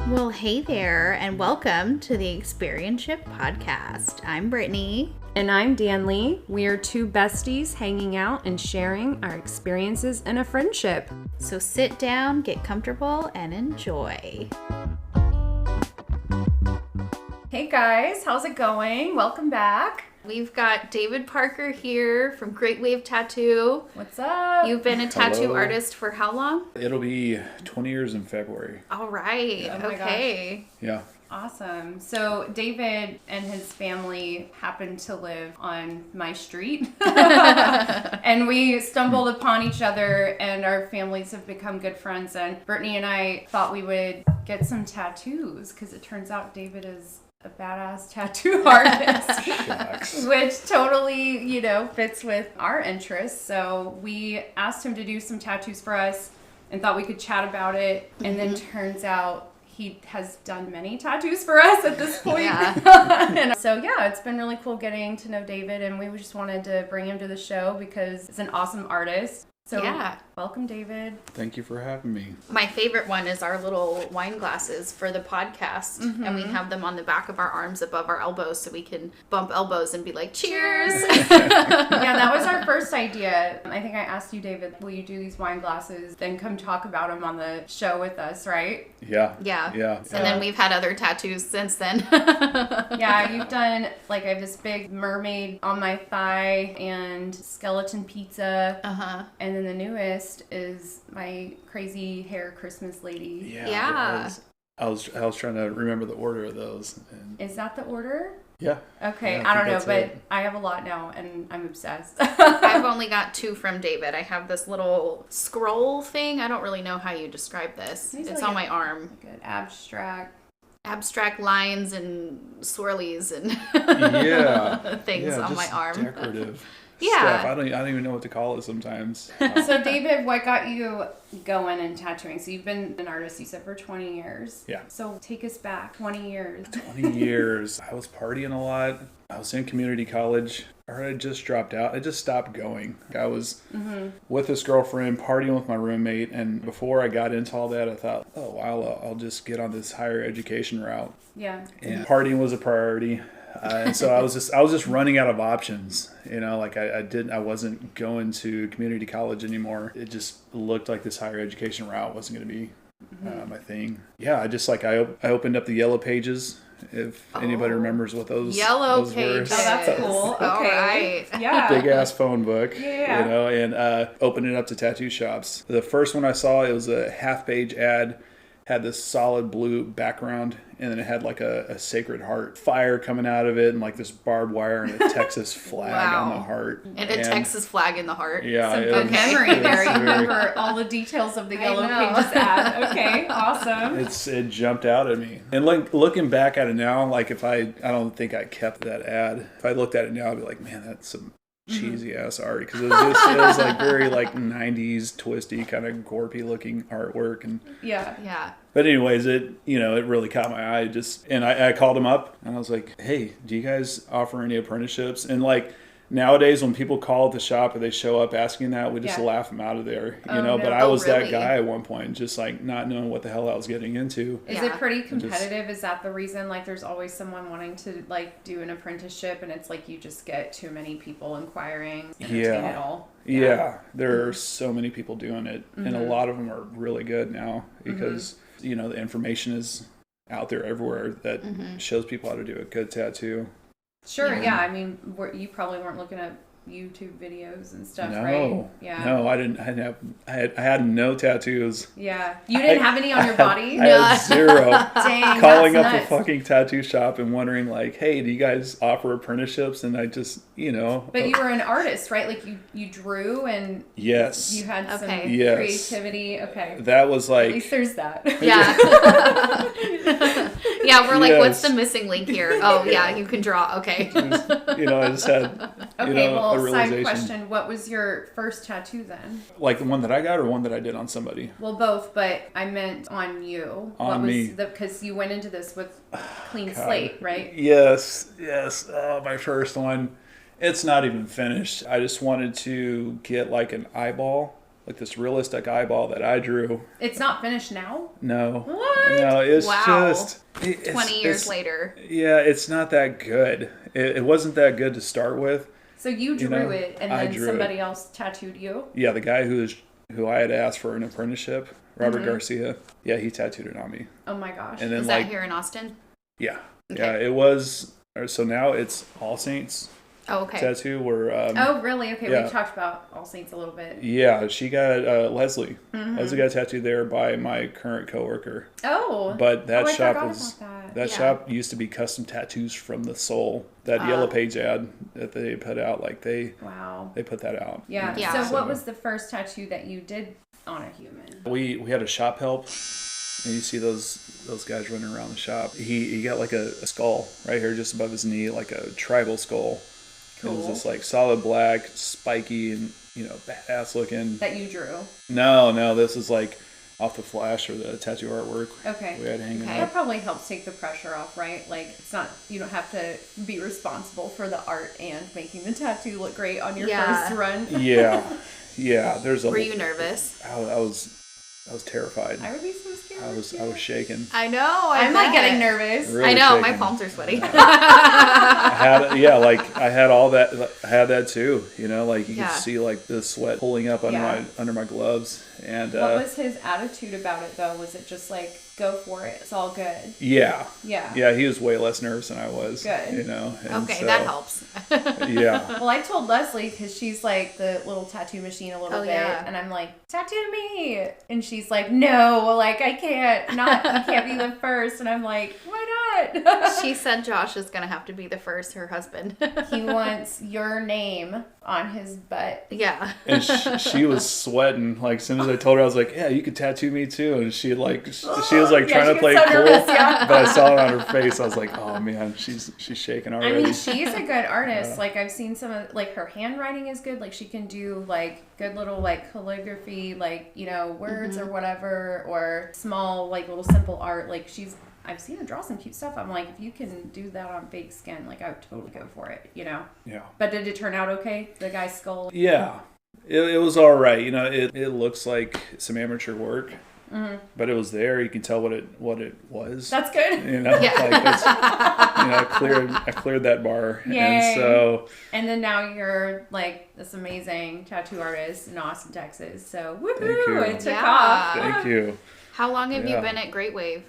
Well, hey there, and welcome to the Experience-ship podcast. I'm Brittany. And I'm Danlee. We are two besties hanging out and sharing our experiences in a friendship. So sit down, get comfortable, and enjoy. Hey guys, how's it going? Welcome back. We've got David Parker here from Great Wave Tattoo. What's up? You've been a tattoo Hello. artist for how long? It'll be 20 years in February. All right. Oh my Okay. Yeah. Awesome. So David and his family happen to live on my street. And we stumbled upon each other and our families have become good friends. And Brittany and I thought we would get some tattoos because it turns out David is a badass tattoo artist. Shucks. Which totally, fits with our interests. So we asked him to do some tattoos for us and thought we could chat about it. And then turns out he has done many tattoos for us at this point. Yeah. And so, yeah, it's been really cool getting to know David. And we just wanted to bring him to the show because he's an awesome artist. So, Yeah. Welcome, David. Thank you for having me. My favorite one is our little wine glasses for the podcast. And we have them on the back of our arms above our elbows so we can bump elbows and be like, cheers. Yeah, that was our first idea. I think I asked you, David, will you do these wine glasses? Then come talk about them on the show with us, right? Yeah. Yeah. Yeah. And then we've had other tattoos since then. Yeah, you've done, I have this big mermaid on my thigh and skeleton pizza. Uh-huh. And then the newest is my crazy hair Christmas lady. Yeah. I was trying to remember the order of those. And Is that the order? yeah. Okay, Yeah, I don't know, that's but it. I have a lot now and I'm obsessed. I've only got two from David. I have this little scroll thing. I don't really know how you describe this. These are It's like on my arm. Good Abstract lines and swirlies and Yeah. things Yeah, on my just arm. Decorative Yeah. stuff. I don't even know what to call it sometimes. So David, what got you going in tattooing? So you've been an artist, you said, for 20 years. Yeah. So take us back 20 years. 20 years. I was partying a lot. I was in community college. I had just dropped out. I just stopped going. I was with this girlfriend, partying with my roommate, and before I got into all that, I thought, oh, wow, I'll just get on this higher education route. Yeah. And partying was a priority. And so I was just running out of options. I wasn't going to community college anymore. It just looked like this higher education route wasn't going to be my thing. Yeah, I opened up the Yellow Pages. If anybody remembers what those Yellow those Pages. were. Oh, that's cool. Okay. All right. Yeah. Big ass phone book, Yeah. and opened it up to tattoo shops. The first one I saw, it was a half-page ad, had this solid blue background, and then it had like a Sacred Heart fire coming out of it, and like this barbed wire and a Texas flag on the heart. And a Texas flag in the heart. Yeah, Some it good was- memory it was there. You very- remember all the details of the Yellow know. Pages ad. Okay, awesome. It jumped out at me. And looking back at it now, like I don't think I kept that ad. If I looked at it now, I'd be like, man, that's some cheesy ass art, because it was like very like 90s twisty kind of gorpy looking artwork. And Yeah. Yeah. but anyways, it really caught my eye. And I called him up and I was like, hey, do you guys offer any apprenticeships? And like nowadays when people call at the shop or they show up asking that, we just Yeah. laugh them out of there, Oh, no. but I Oh, was really? that guy at one point, just like not knowing what the hell I was getting into. Is Yeah. it pretty competitive? Is that the reason? Like, there's always someone wanting to do an apprenticeship, and it's like you just get too many people inquiring. Entertain Yeah. it all. Yeah, there are so many people doing it, and a lot of them are really good now because the information is out there everywhere that shows people how to do a good tattoo. Sure. Yeah. Yeah. I mean, you probably weren't looking at YouTube videos and stuff, No, right? Yeah. no, I didn't. I had no tattoos. Yeah. You didn't have any on your body? I had zero. Dang, Calling that's up a nuts. fucking tattoo shop and wondering like, hey, do you guys offer apprenticeships? And I just, But you were an artist, right? Like you drew and yes, you had some Okay. Yes. creativity. Okay. that was At like, least there's that. Yeah. Yeah, we're like, what's Yes. the missing link here? Oh, yeah, you can draw. Okay. I just had, Okay, a well, side realization. question. What was your first tattoo then? Like the one that I got or one that I did on somebody? Well, both, but I meant on you. On what was me. Because you went into this with clean God. slate, right? Yes. Oh, my first one. It's not even finished. I just wanted to get like an eyeball like this realistic eyeball that I drew. It's not finished now? No. What? No, it's Wow. just... 20 years later. Yeah, it's not that good. It wasn't that good to start with. So you drew it, and I then drew somebody else tattooed you? Yeah, the guy who I had asked for an apprenticeship, Robert Garcia, yeah, he tattooed it on me. Oh my gosh. And then Is that here in Austin? Yeah. Okay. Yeah, it was... So now it's All Saints Oh, okay. tattoo where... Oh, really? Okay, yeah. we talked about All Saints a little bit. Yeah, she got Leslie. Leslie got tattooed there by my current coworker. Oh. But that I shop forgot was... about that. That Yeah. shop used to be custom tattoos from the soul. That Yellow Page ad that they put out, like they put that out. Yeah. Yeah. So what was the first tattoo that you did on a human? We had a shop help, and you see those guys running around the shop. He got like a skull right here just above his knee, like a tribal skull. Cool. It was just like solid black, spiky, and badass looking. That you drew? No, this is like off the flash or the tattoo artwork. Okay. We had hanging Okay. That up. probably helps take the pressure off, right? Like, it's not, you don't have to be responsible for the art and making the tattoo look great on your Yeah. first run. Yeah. There's a. Were you nervous? I was terrified. I would be so scared. I was shaking. I know. I'm like getting nervous. Really I know. shaking. My palms are sweaty. I had all that. I had that too. Like you Yeah. could see like the sweat pulling up under my gloves. And What was his attitude about it, though? Was it just like, go for it, it's all good? Yeah. Yeah. He was way less nervous than I was. Good. and Okay, so, that helps. Yeah. Well, I told Leslie, because she's like the little tattoo machine a little Oh, bit, yeah. and I'm like, tattoo me, and she's like, no, like I can't, you can't be the first, and I'm like, why not? She said Josh is gonna have to be the first, her husband. He wants your name on his butt. Yeah. And she was sweating. Like as soon as I told her, I was like, "Yeah, you could tattoo me too." And she was like Yeah, trying she to play gets so cool, nervous, yeah. but I saw it on her face. I was like, "Oh man, she's shaking I already." mean, she's a good artist. Like, I've seen some of, like, her handwriting is good. Like, she can do, like, good little, like, calligraphy, like, words or whatever, or small, like, little simple art. Like, I've seen her draw some cute stuff. I'm like, if you can do that on fake skin, like, I would totally go for it, Yeah. But did it turn out okay? The guy's skull? Yeah. It was all right. It looks like some amateur work, but it was there. You can tell what it was. That's good. I cleared that bar. Yay. And so. And then now you're, like, this amazing tattoo artist in Austin, Texas. So, woohoo! Thank you. It took Yeah. off. Thank you. How long have you Yeah. been at Great Wave?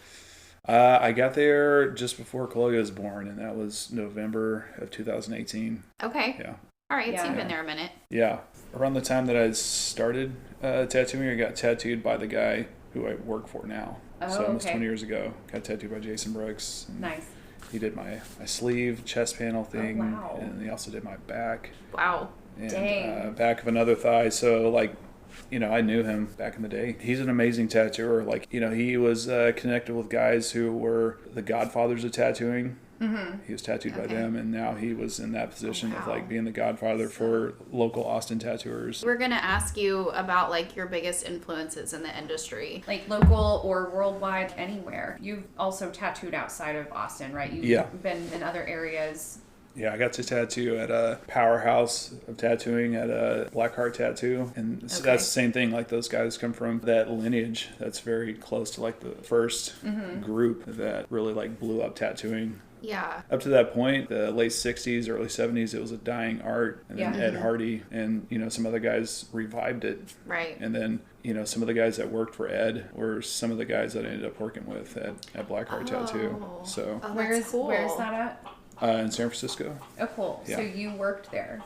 I got there just before Chloe was born, and that was November of 2018. Okay. Yeah. All right, so Yeah. you've been there a minute. Yeah. Around the time that I started tattooing, I got tattooed by the guy who I work for now. So Oh, almost okay. 20 years ago. Got tattooed by Jason Brooks. Nice. He did my sleeve, chest panel thing, wow. and he also did my back Wow. and Dang. back of another thigh. So I knew him back in the day. He's an amazing tattooer. He was connected with guys who were the godfathers of tattooing. Mm-hmm. He was tattooed by them, and now he was in that position of being the godfather for local Austin tattooers. We're gonna ask you about your biggest influences in the industry. Like, local or worldwide, anywhere. You've also tattooed outside of Austin, right? You've been in other areas. Yeah, I got to tattoo at a powerhouse of tattooing at a Blackheart Tattoo. And that's the same thing. Like, those guys come from that lineage that's very close to the first group that really blew up tattooing. Yeah. Up to that point, the late 60s, early 70s, it was a dying art. And then Ed Hardy and, some other guys revived it. Right. And then, some of the guys that worked for Ed were some of the guys that I ended up working with at Blackheart Tattoo. So, Oh, Where's that at? in San Francisco. Oh, cool. Yeah. So you worked there.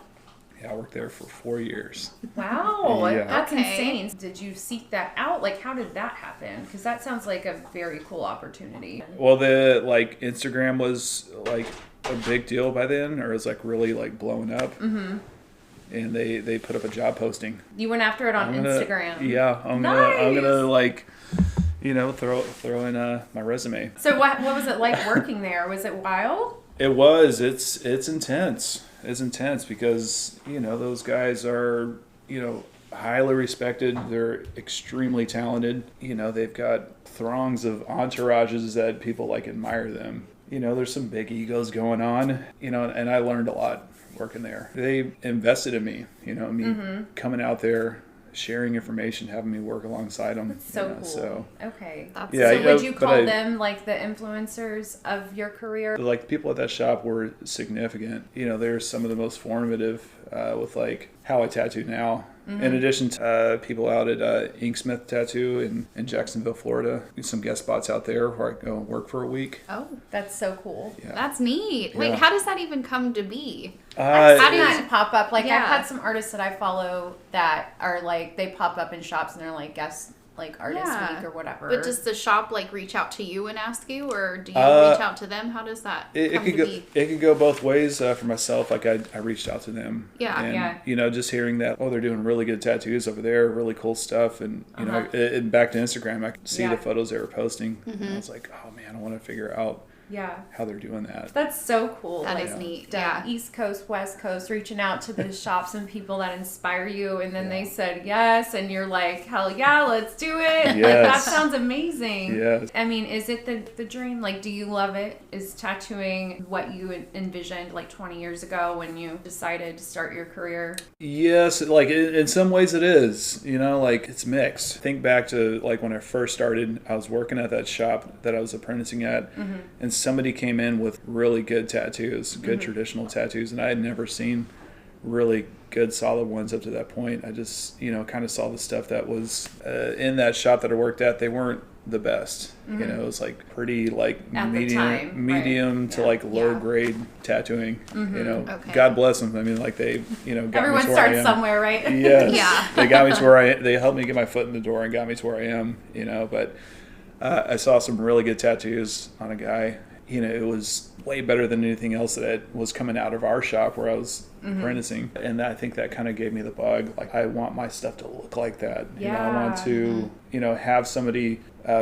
Yeah, I worked there for 4 years. Wow, Yeah. that's Okay. insane. Did you seek that out? Like, how did that happen? Because that sounds like a very cool opportunity. Well, the Instagram was a big deal by then, or it was really blowing up. Mm-hmm. And they put up a job posting. You went after it on Instagram. Yeah, I'm gonna throw in my resume. So what was it like working there? Was it wild? It was. It's intense. It's intense because those guys are highly respected. They're extremely talented. They've got throngs of entourages that people admire them. There's some big egos going on. And I learned a lot working there. They invested in me. Me coming out there sharing information, having me work alongside them. That's so cool. So, okay. yeah, So would you call them like the influencers of your career? Like the people at that shop were significant. They're some of the most formative with like how I tattoo now. In addition to people out at Inksmith Tattoo in Jacksonville, Florida, some guest spots out there where I go work for a week. Oh, that's so cool. Yeah. That's neat. Yeah. Wait, how does that even come to be? How did that pop up? Like, Yeah. I've had some artists that I follow that are like, they pop up in shops and they're like guest, like artist week or whatever. But does the shop like reach out to you and ask you, or do you reach out to them? How does that come to be? It could go both ways. For myself, like I reached out to them. Yeah. And, just hearing that, they're doing really good tattoos over there, really cool stuff. And, and back to Instagram, I could see the photos they were posting. And I was like, oh man, I want to figure out how they're doing that. That's so cool. That is neat. Yeah. East Coast, West Coast, reaching out to the shops and people that inspire you, and then they said yes, and you're like, hell yeah, let's do it. Yes. Like, that sounds amazing. Yes. I mean, is it the dream? Like, do you love it? Is tattooing what you envisioned like 20 years ago when you decided to start your career? Yes, like in some ways it is. Like it's mixed. Think back to like when I first started, I was working at that shop that I was apprenticing at, and somebody came in with really good tattoos, good traditional tattoos, and I had never seen really good solid ones up to that point. I just kind of saw the stuff that was in that shop that I worked at. They weren't the best. It was like pretty like At medium to like low grade tattooing. Okay. God bless them. I mean, like they got Everyone me to where I starts am. somewhere, right? Yes. Yeah. They got me to where they helped me get my foot in the door and got me to where I am. But I saw some really good tattoos on a guy. It was way better than anything else that was coming out of our shop where I was apprenticing. And I think that kind of gave me the bug. Like, I want my stuff to look like that. I want to, have somebody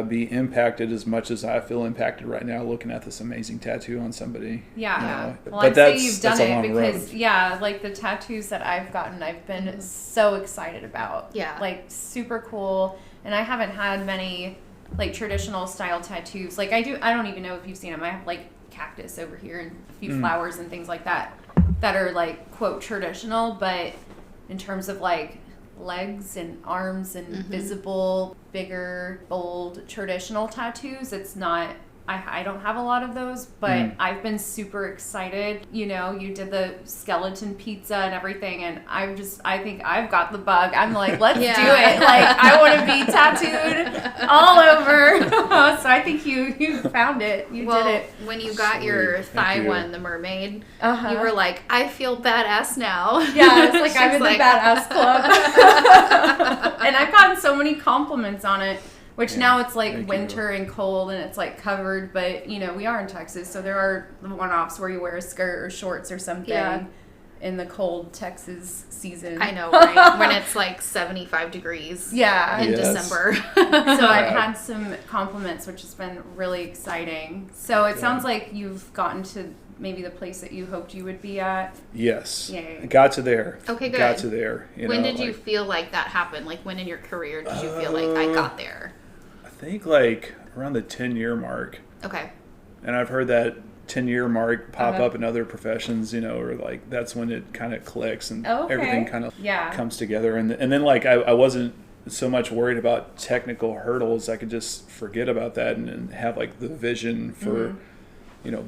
be impacted as much as I feel impacted right now looking at this amazing tattoo on somebody. Yeah. Well, But I'd say you've done that's a it long because, road. like the tattoos that I've gotten, I've been so excited about. Yeah. Like, super cool. And I haven't had many like traditional style tattoos. Like I don't even know if you've seen them. I have like cactus over here and a few flowers and things like that are like quote traditional, but in terms of like legs and arms and visible, bigger, bold traditional tattoos, it's not. I don't have a lot of those, but I've been super excited. You did the skeleton pizza and everything, and I think I've got the bug. I'm like, let's do it. Like, I want to be tattooed all over. So I think you found it. You did it. When you got your thigh one, the mermaid, you were like, I feel badass now. Yeah, it's like I'm in the badass club. And I've gotten so many compliments on it. Which now it's like winter and cold and it's like covered, but we are in Texas, so there are the one-offs where you wear a skirt or shorts or something in the cold Texas season. I know, right? When it's like 75 degrees in December. So I've had some compliments, which has been really exciting. So it sounds like you've gotten to maybe the place that you hoped you would be at. Yes. Yay. Got to there. Okay, good. Got to there. When did you feel like that happened? Like when in your career did you feel like I got there? I think like around the 10-year mark. Okay. And I've heard that 10-year mark pop up in other professions, or like that's when it kind of clicks and everything kind of comes together. And then like I wasn't so much worried about technical hurdles. I could just forget about that and have like the vision for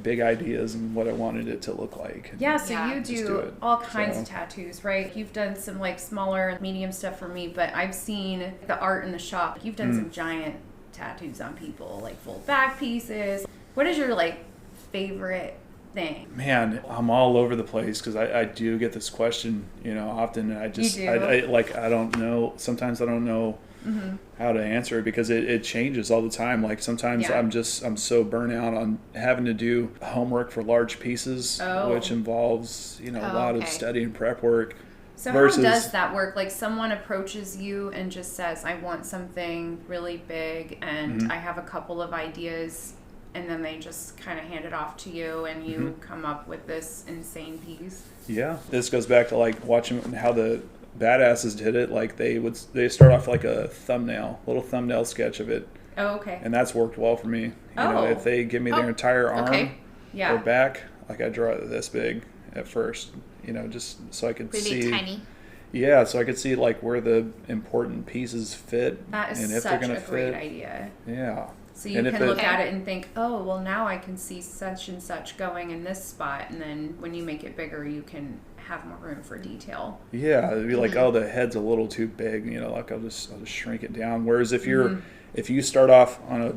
big ideas and what I wanted it to look like. Yeah, so you do all kinds of tattoos, right? You've done some like smaller, medium stuff for me, but I've seen the art in the shop. You've done some giant tattoos on people, like full back pieces. What is your like favorite thing? Man, I'm all over the place because I do get this question, often. And I just, I don't know. Sometimes I don't know how to answer it because it changes all the time. Like sometimes I'm so burnt out on having to do homework for large pieces, which involves, a lot of study and prep work. So how does that work? Like someone approaches you and just says, I want something really big and I have a couple of ideas, and then they just kind of hand it off to you and you come up with this insane piece. Yeah. This goes back to like watching how the badasses did it. Like they start off like a little thumbnail sketch of it. Oh, okay. And that's worked well for me. You know, if they give me their entire arm or back, like I draw it this big at first, just so I could see. Really tiny. Yeah, so I could see like where the important pieces fit. That is and if such they're gonna a great fit. idea. Yeah. So you And can if it- look at it and think, oh, well, now I can see such and such going in this spot. And then when you make it bigger, you can have more room for detail. Yeah, it'd be like, oh, the head's a little too big, like I'll just shrink it down. Whereas if you start off on a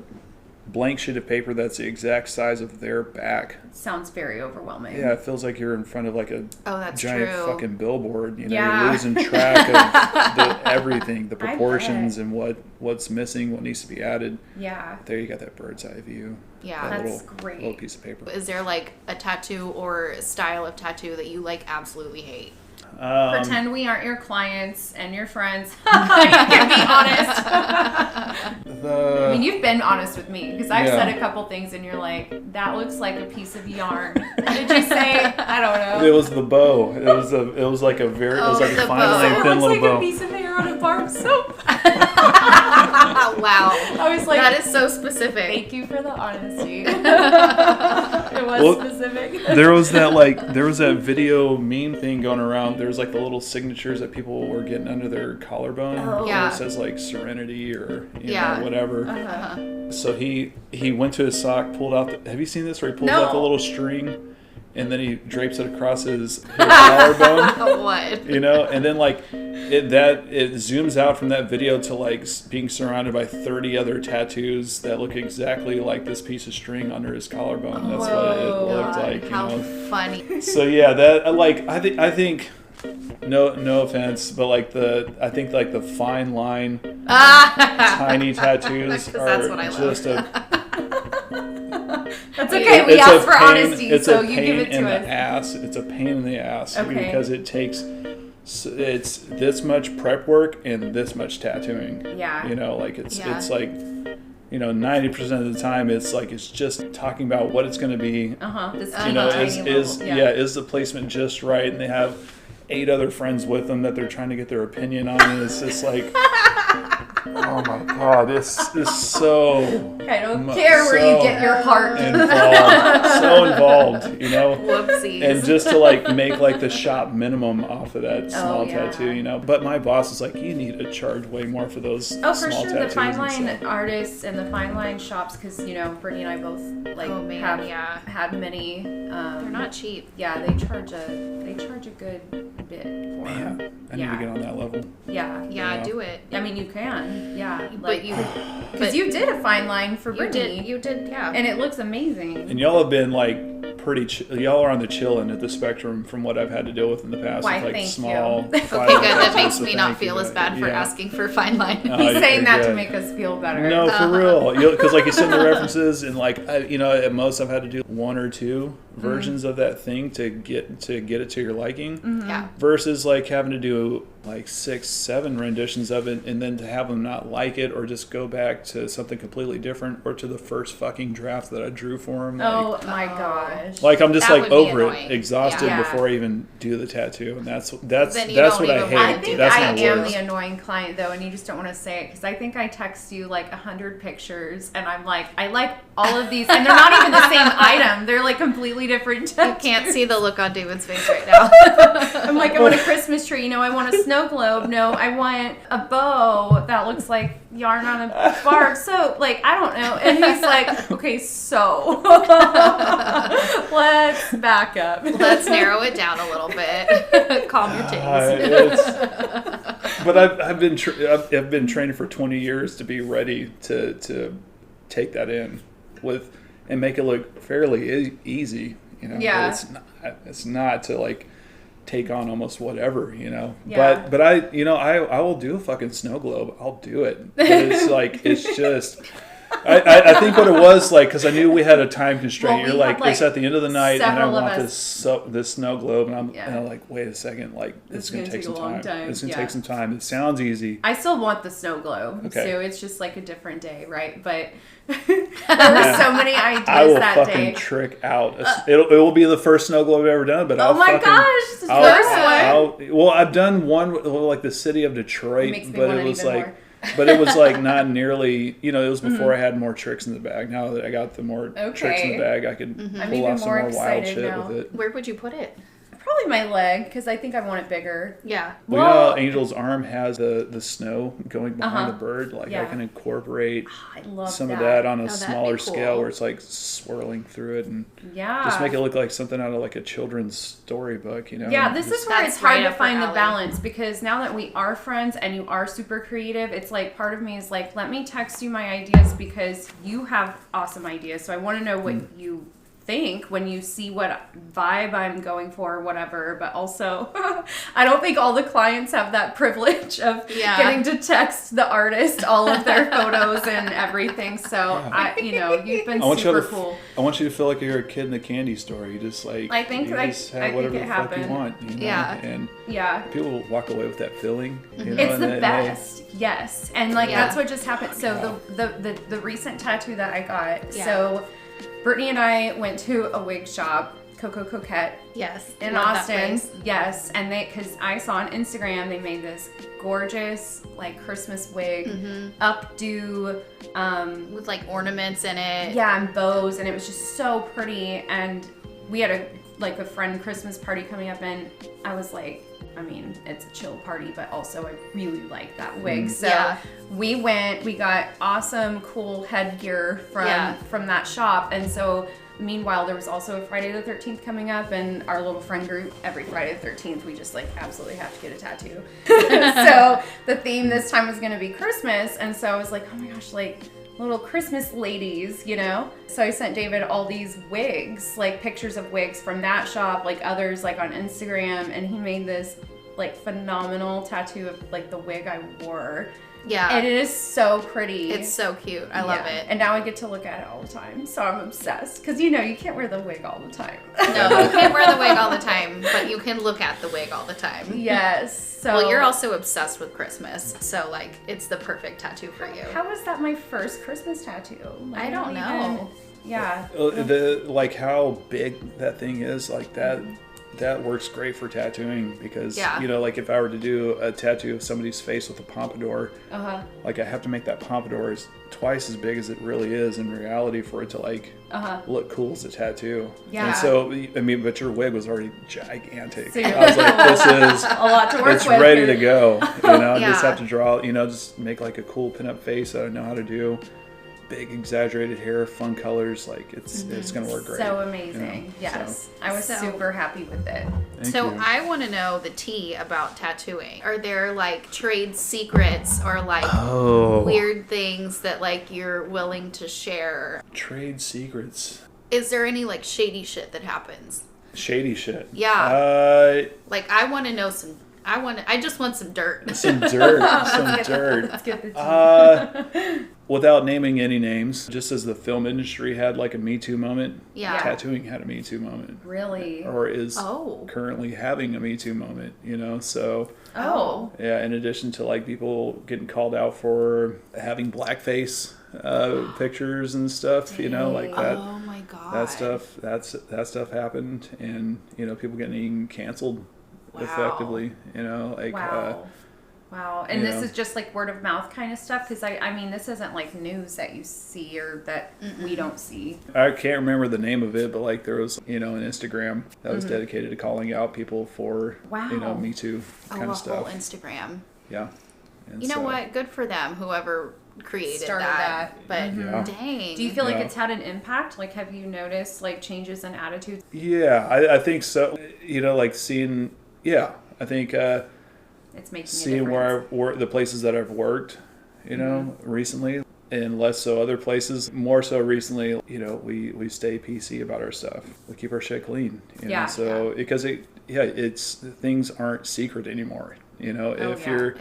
blank sheet of paper that's the exact size of their back, Sounds very overwhelming. yeah, it feels like you're in front of like a that's giant true. fucking billboard. Yeah. You're losing track of everything, the I proportions, bet. and what's missing, what needs to be added. Yeah. There you got that bird's eye view. Yeah. That That's little, great. little piece of paper. Is there like a tattoo or style of tattoo that you like absolutely hate? Pretend we aren't your clients and your friends. You can be honest. I mean, you've been honest with me because I've said a couple things and you're like, that looks like a piece of yarn. What did you say? I don't know. It was the bow. It was like a very, it was like the a fine bow. line, It thin looks little like bow. a piece of hair on a bar of soap. Wow. I was like, That is so specific. thank you for the honesty. It was specific. There was that video meme thing going around. There was like the little signatures that people were getting under their collarbone. Oh. Yeah. Where it says like serenity or Yeah. whatever. Uh-huh. So he went to his sock, pulled out. Have you seen this? Where he pulls No. out the little string, and then he drapes it across his collarbone. What? And then like it zooms out from that video to like being surrounded by 30 other tattoos that look exactly like this piece of string under his collarbone. That's what it looked like. How funny. So yeah, that like I think no offense, but like I think the fine line tiny tattoos 'Cause are that's what I love. just a That's okay. We it's asked a for pain- honesty, it's so a you pain give it in to the us. ass. It's a pain in the ass Okay. because it takes it's this much prep work and this much tattooing. Yeah. It's like 90% of the time it's just talking about what it's going to be. This Is the placement just right? And they have 8 other friends with them that they're trying to get their opinion on, and it's just like, oh my god, this is so. I don't care where you get your heart. So involved, Whoopsies. and just to make the shop minimum off of that small yeah. tattoo, But my boss is like, you need to charge way more for those Oh, for small sure. The tattoos fine and line stuff. artists and the fine line shops, because Brittany and I both have had many. They're not cheap. Yeah, they charge a good bit for them. Man, I need to get on that level. Yeah. Yeah, do it. I mean, you can. Yeah. But because you did a fine line for Brittany. You did, yeah. And it looks amazing. And y'all have been y'all are on the chill end of the spectrum from what I've had to deal with in the past. Why, with thank small. you. Okay, good. That makes me not feel as bad for asking for fine line. He's saying that to good. make us feel better. No, for real. Because you send the references, and at most I've had to do 1 or 2 versions of that thing to get it to your liking. Yeah. Versus having to do 6, 7 renditions of it, and then to have them not like it or just go back to something completely different or to the first fucking draft that I drew for them. Oh my gosh. I'm just That would be over annoying. it, exhausted Yeah. before I even do the tattoo, and that's Then you what don't I even hate. wanna I think That's I my am worst. the annoying client though, and you just don't want to say it because I think I text you 100 pictures, and I'm like, I like all of these, and they're not even the same item. They're completely different. You can't see the look on David's face right now. I'm like, I want a Christmas tree. I want a snow globe. No, I want a bow that looks like yarn on a bar of soap. I don't know. And he's like, okay, so let's back up. Let's narrow it down a little bit. Calm your titties. But I've been training for 20 years to be ready to take that in and make it look fairly easy. Yeah. But it's not to take on almost whatever, Yeah. But I will do a fucking snow globe. I'll do it. But it's just I think what it was because I knew we had a time constraint. Well, You're we had, it's at the end of the night, and I several of want us- this snow globe, and I'm Yeah. and I'm like, wait a second, it's gonna take some a long time. time. It's gonna Yeah. take some time. It sounds easy. I still want the snow globe, Okay. so it's just a different day, right? But there were so many ideas I will that fucking day. trick out. It will be the first snow globe I've ever done, but Oh my gosh, the first one. Well, I've done one with the city of Detroit, Makes me but want it it was even more. but it was not nearly. It was before I had more tricks in the bag. Now that I got the more tricks in the bag, I could I'm pull even off some more more wild excited shit now. with it. Where would you put it? Probably my leg, because I think I want it bigger. Yeah. Well, you know how Angel's arm has the snow going behind the bird? Like, I can incorporate I love some of that on a that'd smaller be cool. scale where it's like swirling through it and just make it look like something out of like a children's storybook, you know? Yeah, this is where That's it's hard right to up find her the alley. balance, because now that we are friends and you are super creative, it's like part of me is like, let me text you my ideas because you have awesome ideas. So I want to know what you think when you see what vibe I'm going for or whatever, but also I don't think all the clients have that privilege of getting to text the artist all of their photos and everything. So you've been super cool. I want you to feel like you're a kid in a candy store. You just like I think just have whatever the fuck you want, you know? And people will walk away with that feeling. You know? It's the best. Yes. And like that's what just happened. So the recent tattoo that I got. So Brittany and I went to a wig shop, Coco Coquette. Yes. In Austin. Yes. And because I saw on Instagram, they made this gorgeous, like, Christmas wig, updo. With, like, ornaments in it. Yeah, and bows. And it was just so pretty. And we had a friend Christmas party coming up, and I was like, I mean, it's a chill party, but also I really like that wig. So we got awesome, cool headgear from that shop. And so meanwhile, there was also a Friday the 13th coming up, and our little friend group, every Friday the 13th, we just like absolutely have to get a tattoo. So the theme this time was going to be Christmas. And so I was like, oh my gosh, like little Christmas ladies, you know? So I sent David all these wigs, like pictures of wigs from that shop, like others like on Instagram, and he made this like phenomenal tattoo of like the wig I wore. Yeah. And it is so pretty. It's so cute. I love it. And now I get to look at it all the time. So I'm obsessed. Because you can't wear the wig all the time. No, you can't wear the wig all the time, but you can look at the wig all the time. Yes. So well, you're also obsessed with Christmas. So, like, it's the perfect tattoo for you. How was that my first Christmas tattoo? Like, I don't know. Yeah. Like how big that thing is, like that. That works great for tattooing because, like if I were to do a tattoo of somebody's face with a pompadour, like I have to make that pompadour twice as big as it really is in reality for it to like look cool as a tattoo. Yeah. And so, I mean, but your wig was already gigantic. So I was like, this is a lot to work with. It's ready to go. You know, just have to draw, just make like a cool pinup face that I know how to do. Big exaggerated hair, fun colors, like it's gonna work great. So amazing. Yes. I was super happy with it. Thank you. I want to know the tea about tattooing. Are there like trade secrets or like weird things that like you're willing to share? Trade secrets. Is there any like shady shit that happens? Shady shit. Yeah. Like I want to know some. I just want some dirt. Some dirt. Let's get the tea. Without naming any names, just as the film industry had like a Me Too moment, tattooing had a Me Too moment. Really? Or is currently having a Me Too moment, so... Yeah, in addition to like people getting called out for having blackface pictures and stuff, like that. Oh my God. That stuff happened, and, people getting canceled effectively, Wow. And this is just like word of mouth kind of stuff? Because I mean, this isn't like news that you see or that we don't see. I can't remember the name of it, but like there was, an Instagram that was dedicated to calling out people for, Me Too kind of stuff. A whole Instagram. Yeah. And you know what? Good for them, whoever created started that. But dang. Do you feel like it's had an impact? Like, have you noticed like changes in attitudes? Yeah, I think so. Like seeing, I think... it's making seeing where I've worked, the places that I've worked, recently, and less so other places. More so recently, we stay PC about our stuff. We keep our shit clean. Because it's things aren't secret anymore. If you're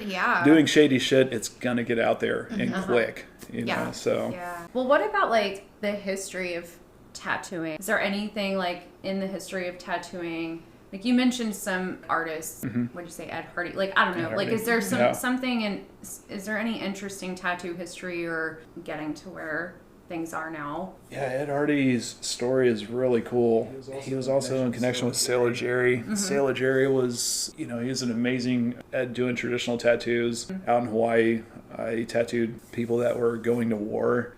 doing shady shit, it's gonna get out there and quick. So. Yeah. Well, what about like the history of tattooing? Is there anything like in the history of tattooing? Like you mentioned some artists, what'd you say, Ed Hardy? Like, I don't know. Like, is there something is there any interesting tattoo history or getting to where things are now. Yeah, Ed Hardy's story is really cool. He was also in connection with Sailor Jerry. Mm-hmm. Sailor Jerry was, he was an amazing at doing traditional tattoos out in Hawaii. He tattooed people that were going to war.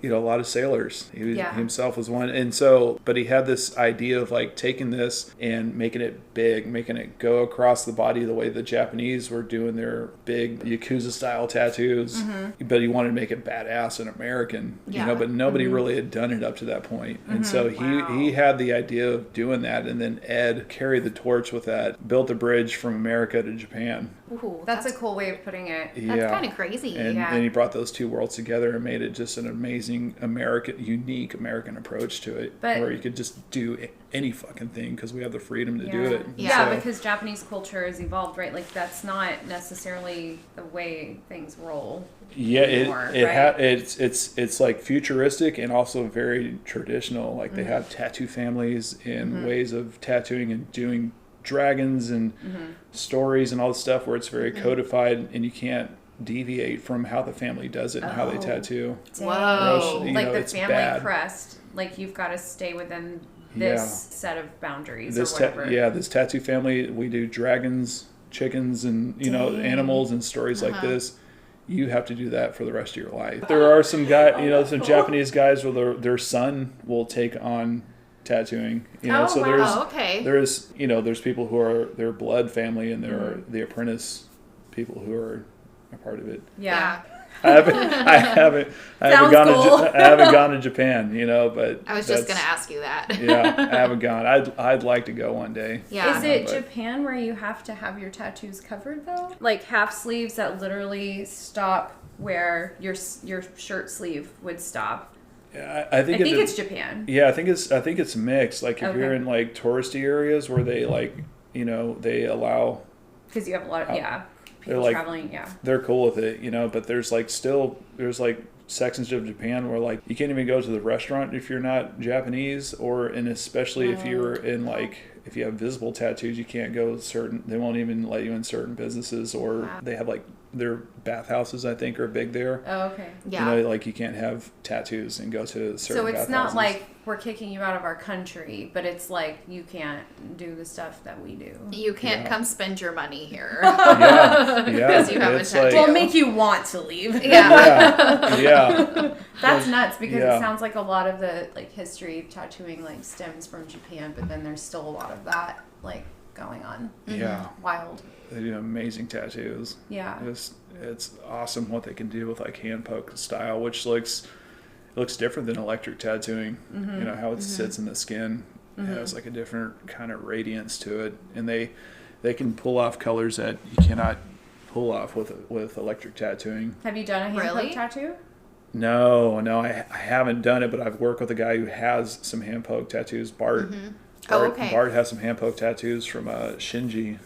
A lot of sailors. He himself was one. And so, but he had this idea of like taking this and making it big, making it go across the body the way the Japanese were doing their big Yakuza style tattoos. But he wanted to make it badass and American, but nobody really had done it up to that point. And so he had the idea of doing that. And then Ed carried the torch with that, built a bridge from America to Japan. Ooh, That's a cool way of putting it. That's kind of crazy. And he brought those two worlds together and made it just an amazing unique American approach to it, where you could just do any fucking thing because we have the freedom to do it. Yeah, because Japanese culture has evolved, right? Like that's not necessarily the way things roll. Yeah, anymore, it's like futuristic and also very traditional. Like they have tattoo families and ways of tattooing and doing dragons and stories and all this stuff where it's very codified and you can't deviate from how the family does it and how they tattoo. Whoa. Like the family crest, like you've got to stay within this set of boundaries or whatever. This tattoo family, we do dragons, chickens, and animals and stories like this. You have to do that for the rest of your life. There are some some Japanese guys where their son will take on tattooing, there's people who are their blood family and there are the apprentice people who are a part of it. I haven't gone to Japan, but I was just gonna ask you that. I haven't gone. I'd like to go one day. Is it Japan where you have to have your tattoos covered though? Like half sleeves that literally stop where your shirt sleeve would stop. Yeah, I think it's Japan. Yeah, I think it's mixed. Like if you're in like touristy areas where they they allow, because you have a lot of people traveling. They're cool with it, But there's like sections of Japan where like you can't even go to the restaurant if you're not Japanese, and especially if you're in if you have visible tattoos, you can't go they won't even let you in certain businesses, or they have like their bathhouses, I think, are big there. Oh, okay. Yeah. Like you can't have tattoos and go to certain bathhouses. So it's not like we're kicking you out of our country, but it's like you can't do the stuff that we do. You can't come spend your money here. Because you have a tattoo. We'll make you want to leave. That's nuts because it sounds like a lot of the history of tattooing stems from Japan, but then there's still a lot of that going on. Wild. They do amazing tattoos. Yeah. It's awesome what they can do with hand poke style, which looks different than electric tattooing. How it sits in the skin. It has a different kind of radiance to it, and they can pull off colors that you cannot pull off with electric tattooing. Have you done a hand poke tattoo? No, I haven't done it, but I've worked with a guy who has some hand poke tattoos. Bart. Bart has some hand poke tattoos from Shinji.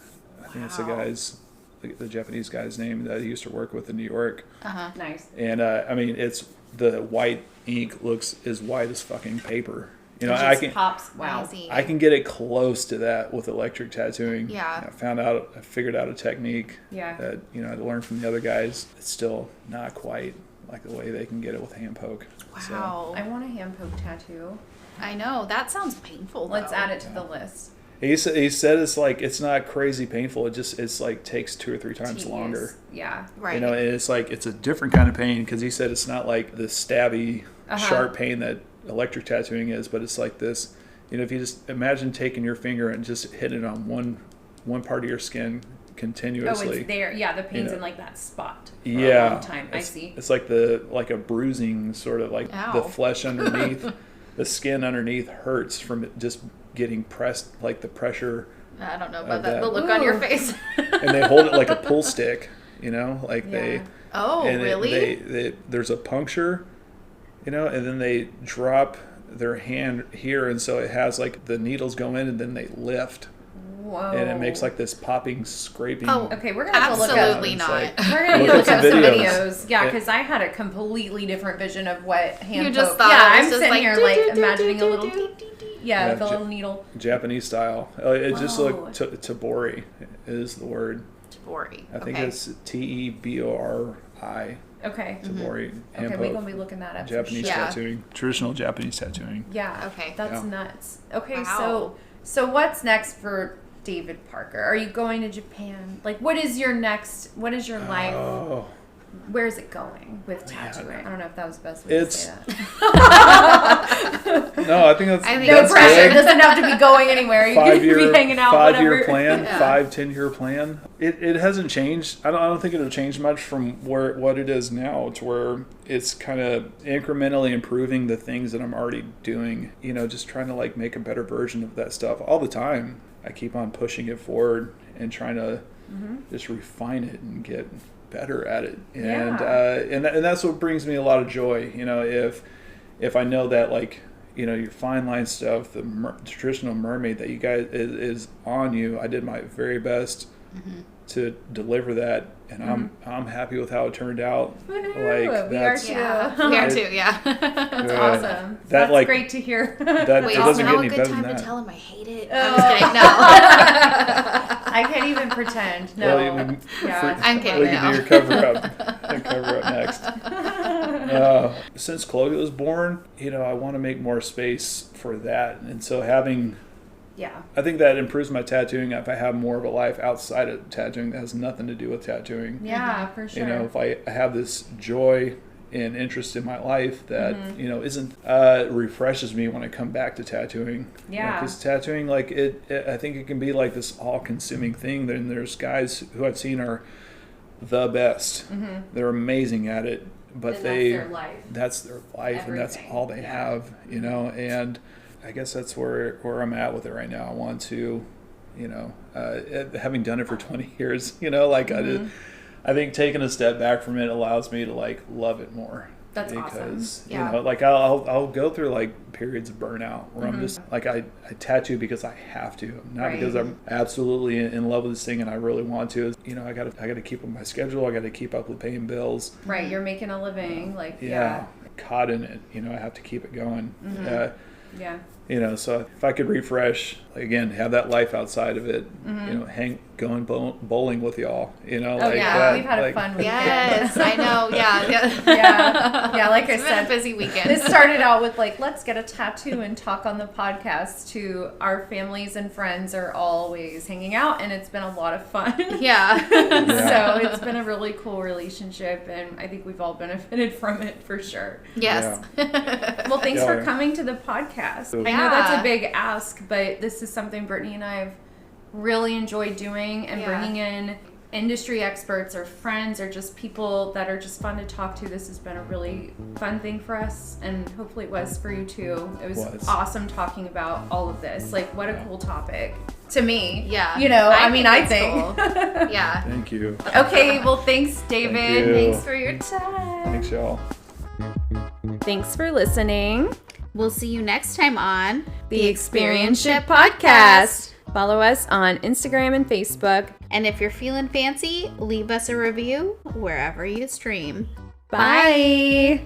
I think it's the Japanese guy's name that he used to work with in New York. Nice. And it's the white ink looks as white as fucking paper. Pops. Wow. I can get it close to that with electric tattooing. Yeah. I figured out a technique. Yeah. That I learned from the other guys. It's still not quite like the way they can get it with hand poke. Wow. I want a hand poke tattoo. I know that sounds painful. Let's add it to the list. He said it's not crazy painful. It's takes 2 or 3 times longer. Yeah. Right. And it's a different kind of pain because he said it's not like the stabby, sharp pain that electric tattooing is, but it's like this. If you just imagine taking your finger and just hitting it on one part of your skin continuously. Oh, it's there. Yeah, the pain's in that spot for a long time. I see. It's like a bruising sort of the flesh underneath, the skin underneath hurts from it just getting pressed, the pressure. I don't know about that. The look on your face. And they hold it like a pull stick, they. Oh, really? There's a puncture, and then they drop their hand here, and so it has the needles go in, and then they lift. Whoa. And it makes this popping, scraping. Oh, okay. We're gonna have to look up. Absolutely not. We're gonna look up some videos. Yeah, because I had a completely different vision of what hand just poke. thought Yeah, it was I'm just sitting here imagining a little. Yeah, the little needle. Japanese style. It just looked Tebori is the word. Tebori. I think it's Tebori. Okay. Tebori. Okay, we're going to be looking that up. Japanese for sure. tattooing. Traditional Japanese tattooing. Yeah. Okay. That's Yeah. nuts. Okay, Wow. so what's next for David Parker? Are you going to Japan? Like, what is your life? Oh. Where's it going with tattooing? I don't know if that was the best way to say that. No, I think that's I think No that's pressure. It good. doesn't have to be going anywhere. You can be hanging out, Five-year whatever. plan, Yeah. 5-10-year plan. It hasn't changed. I don't think it'll change much from what it is now to where it's kind of incrementally improving the things that I'm already doing. You know, just trying to like make a better version of that stuff all the time. I keep on pushing it forward and trying to just refine it and get better at it. And and that's what brings me a lot of joy. You know, if I know that like, you know, your fine line stuff, the traditional mermaid that you guys is on you. I did my very best to deliver that, and I'm happy with how it turned out. Woo-hoo. Like We are that's too. Yeah. We are too. Yeah. That's awesome. That, That's like, great to hear. that Wait, it is doesn't now get a any good better time than to that. tell him I hate it? Oh. I'm just kidding. No. I can't even pretend. No. Well, Yeah. I'm kidding. We can No. do your cover up next. Since Chloe was born, you know, I want to make more space for that, and so I think that improves my tattooing if I have more of a life outside of tattooing that has nothing to do with tattooing. Yeah, for sure. You know, if I have this joy and interest in my life that, you know, isn't refreshes me when I come back to tattooing. Yeah. Because tattooing, like, I think it can be like this all-consuming thing. Then there's guys who I've seen are the best. They're amazing at it, but And that's their life. That's their life, and that's Everything. all they have, you know. And I guess that's where I'm at with it right now. I want to, you know, having done it for 20 years, you know, like I think taking a step back from it allows me to like love it more. That's because awesome. you Yeah. know, like I'll go through like periods of burnout where I'm just like I tattoo because I have to, not because Right. I'm absolutely in love with this thing and I really want to. You know, I gotta keep up my schedule. I gotta keep up with paying bills. Right, you're making a living. Like, Caught in it. You know, I have to keep it going. Yeah. You know, so if I could refresh, again, have that life outside of it, you know, going bowling with y'all, you know, Oh, like yeah. that. We've had a like, fun weekend. Yes, I know. Yeah. Yeah, like It's I been a said, busy weekend. this started out with like, let's get a tattoo and talk on the podcast, to our families and friends are always hanging out, and it's been a lot of fun. Yeah. So it's been a really cool relationship, and I think we've all benefited from it for sure. Yes. Well, thanks Yeah. for coming to the podcast. I know Yeah. that's a big ask, but this is something Brittany and I have really enjoyed doing, and Yeah. bringing in industry experts or friends or just people that are just fun to talk to. This has been a really fun thing for us, and hopefully it was for you too. It was awesome talking about all of this. Like, what a cool topic to me. Yeah. You know, I mean, I it's think. cool. Yeah. Thank you. Okay, well, thanks, David. you. Thanks for your time. Thanks, y'all. Thanks for listening. We'll see you next time on The Experience Ship Podcast. Follow us on Instagram and Facebook. And if you're feeling fancy, leave us a review wherever you stream. Bye.